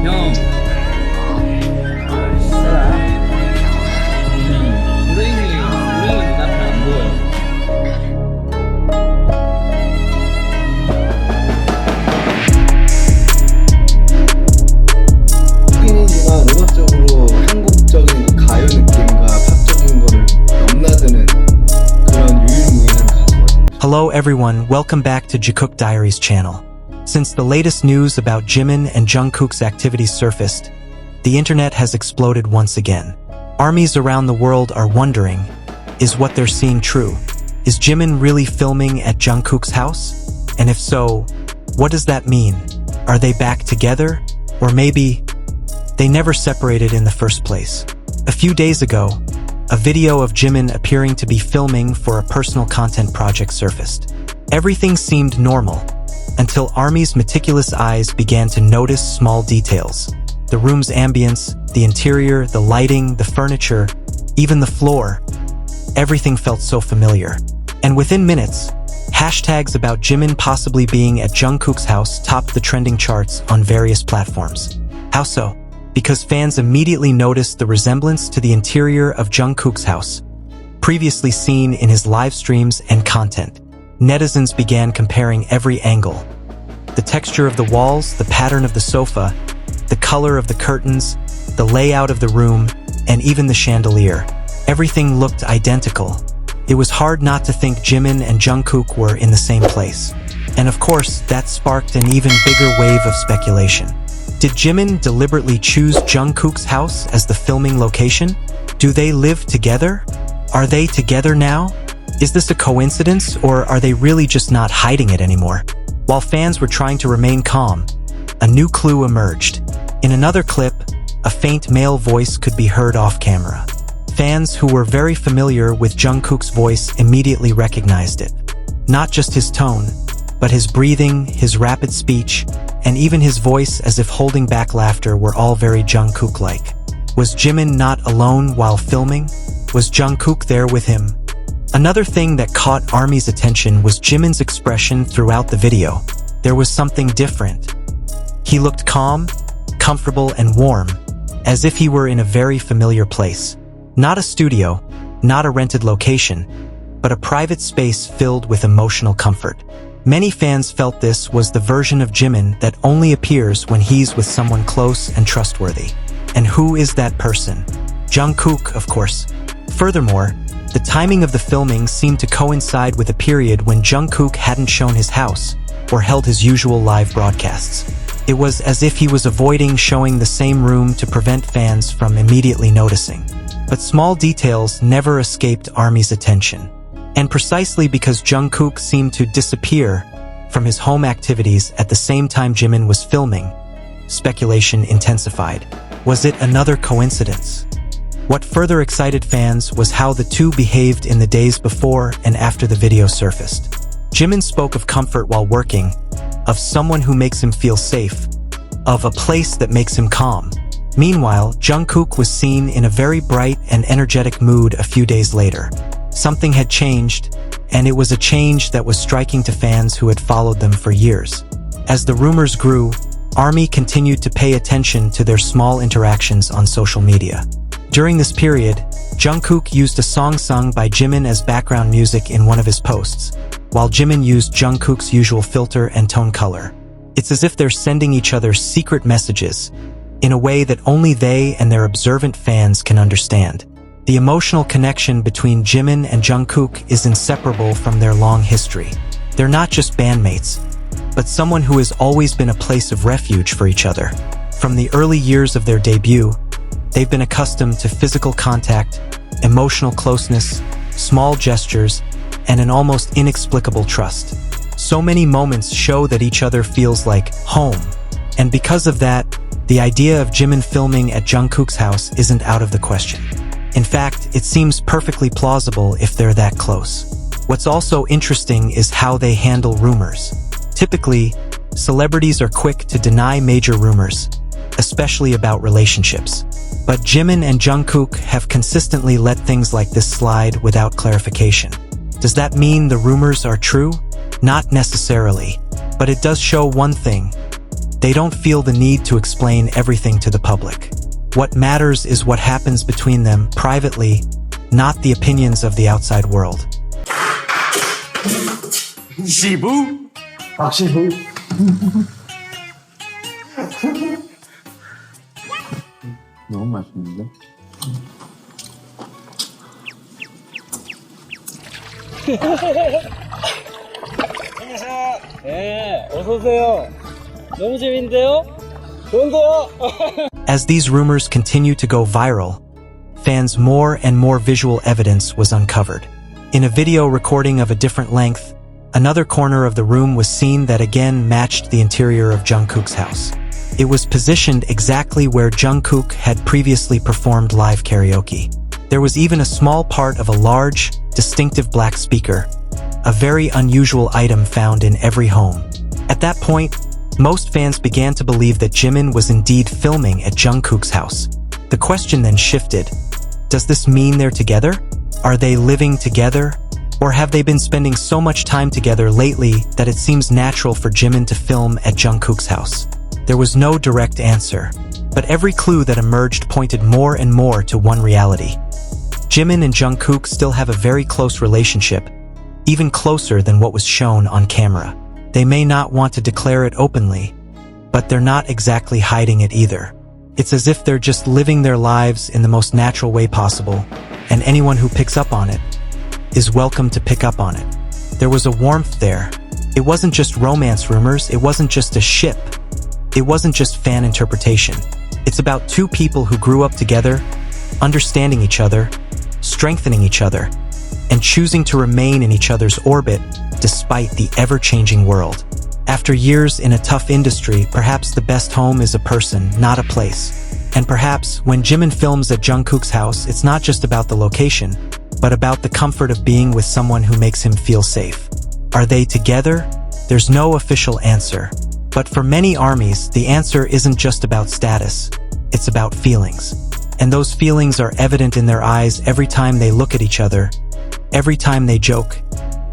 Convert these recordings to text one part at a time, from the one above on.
안녕. 우리 눈앞에 안 보여. 핑이지만 음악적으로 한국적인 그 가요 느낌과 팝적인 거를 넘나드는 그런 유일무이한 가수거든요. Hello everyone, welcome back to Jikook Diaries channel. Since the latest news about Jimin and Jungkook's activities surfaced, the internet has exploded once again. Armies around the world are wondering, is what they're seeing true? Is Jimin really filming at Jungkook's house? And if so, what does that mean? Are they back together? Or maybe they never separated in the first place? A few days ago, a video of Jimin appearing to be filming for a personal content project surfaced. Everything seemed normal, until ARMY's meticulous eyes began to notice small details. The room's ambience, the interior, the lighting, the furniture, even the floor. Everything felt so familiar. And within minutes, hashtags about Jimin possibly being at Jungkook's house topped the trending charts on various platforms. How so? Because fans immediately noticed the resemblance to the interior of Jungkook's house, previously seen in his live streams and content. Netizens began comparing every angle. The texture of the walls, the pattern of the sofa, the color of the curtains, the layout of the room, and even the chandelier. Everything looked identical. It was hard not to think Jimin and Jungkook were in the same place. And of course, that sparked an even bigger wave of speculation. Did Jimin deliberately choose Jungkook's house as the filming location? Do they live together? Are they together now? Is this a coincidence, or are they really just not hiding it anymore? While fans were trying to remain calm, a new clue emerged. In another clip, a faint male voice could be heard off camera. Fans who were very familiar with Jungkook's voice immediately recognized it. Not just his tone, but his breathing, his rapid speech, and even his voice as if holding back laughter were all very Jungkook-like. Was Jimin not alone while filming? Was Jungkook there with him? Another thing that caught ARMY's attention was Jimin's expression throughout the video. There was something different. He looked calm, comfortable, and warm, as if he were in a very familiar place. Not a studio, not a rented location, but a private space filled with emotional comfort. Many fans felt this was the version of Jimin that only appears when he's with someone close and trustworthy. And who is that person? Jungkook, of course. Furthermore, the timing of the filming seemed to coincide with a period when Jungkook hadn't shown his house or held his usual live broadcasts. It was as if he was avoiding showing the same room to prevent fans from immediately noticing. But small details never escaped ARMY's attention. And precisely because Jungkook seemed to disappear from his home activities at the same time Jimin was filming, speculation intensified. Was it another coincidence? What further excited fans was how the two behaved in the days before and after the video surfaced. Jimin spoke of comfort while working, of someone who makes him feel safe, of a place that makes him calm. Meanwhile, Jungkook was seen in a very bright and energetic mood a few days later. Something had changed, and it was a change that was striking to fans who had followed them for years. As the rumors grew, ARMY continued to pay attention to their small interactions on social media. During this period, Jungkook used a song sung by Jimin as background music in one of his posts, while Jimin used Jungkook's usual filter and tone color. It's as if they're sending each other secret messages, in a way that only they and their observant fans can understand. The emotional connection between Jimin and Jungkook is inseparable from their long history. They're not just bandmates, but someone who has always been a place of refuge for each other. From the early years of their debut, they've been accustomed to physical contact, emotional closeness, small gestures, and an almost inexplicable trust. So many moments show that each other feels like home. And because of that, the idea of Jimin filming at Jungkook's house isn't out of the question. In fact, it seems perfectly plausible if they're that close. What's also interesting is how they handle rumors. Typically, celebrities are quick to deny major rumors, especially about relationships. But Jimin and Jungkook have consistently let things like this slide without clarification. Does that mean the rumors are true? Not necessarily. But it does show one thing. They don't feel the need to explain everything to the public. What matters is what happens between them privately, not the opinions of the outside world. 시부? 박시부. 너무 맛있는데? 네, 어서오세요. 너무 재밌는데요? 좋은데요? As these rumors continue to go viral, fans more and more visual evidence was uncovered. In a video recording of a different length, another corner of the room was seen that again matched the interior of Jungkook's house. It was positioned exactly where Jungkook had previously performed live karaoke. There was even a small part of a large, distinctive black speaker, a very unusual item found in every home. At that point, most fans began to believe that Jimin was indeed filming at Jungkook's house. The question then shifted. Does this mean they're together? Are they living together? Or have they been spending so much time together lately that it seems natural for Jimin to film at Jungkook's house? There was no direct answer, but every clue that emerged pointed more and more to one reality. Jimin and Jungkook still have a very close relationship, even closer than what was shown on camera. They may not want to declare it openly, but they're not exactly hiding it either. It's as if they're just living their lives in the most natural way possible, and anyone who picks up on it is welcome to pick up on it. There was a warmth there. It wasn't just romance rumors, it wasn't just a ship. It wasn't just fan interpretation. It's about two people who grew up together, understanding each other, strengthening each other, and choosing to remain in each other's orbit despite the ever-changing world. After years in a tough industry, perhaps the best home is a person, not a place. And perhaps when Jimin films at Jungkook's house, it's not just about the location, but about the comfort of being with someone who makes him feel safe. Are they together? There's no official answer. But for many armies, the answer isn't just about status. It's about feelings. And those feelings are evident in their eyes every time they look at each other, every time they joke,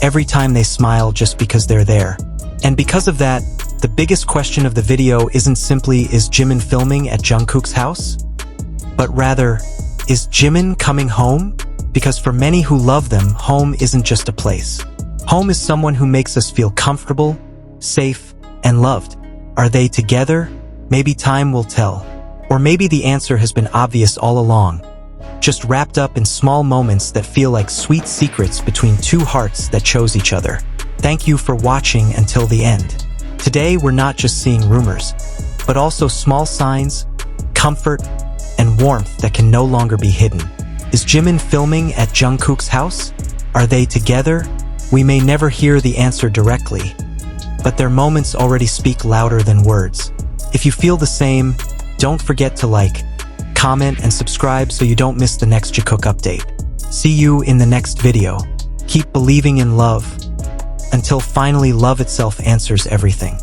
every time they smile just because they're there. And because of that, the biggest question of the video isn't simply, is Jimin filming at Jungkook's house? But rather, is Jimin coming home? Because for many who love them, home isn't just a place. Home is someone who makes us feel comfortable, safe, and loved. Are they together? Maybe time will tell. Or maybe the answer has been obvious all along, just wrapped up in small moments that feel like sweet secrets between two hearts that chose each other. Thank you for watching until the end. Today, we're not just seeing rumors, but also small signs, comfort, and warmth that can no longer be hidden. Is Jimin filming at Jungkook's house? Are they together? We may never hear the answer directly, but their moments already speak louder than words. If you feel the same, don't forget to like, comment, and subscribe so you don't miss the next Jikook update. See you in the next video. Keep believing in love, until finally love itself answers everything.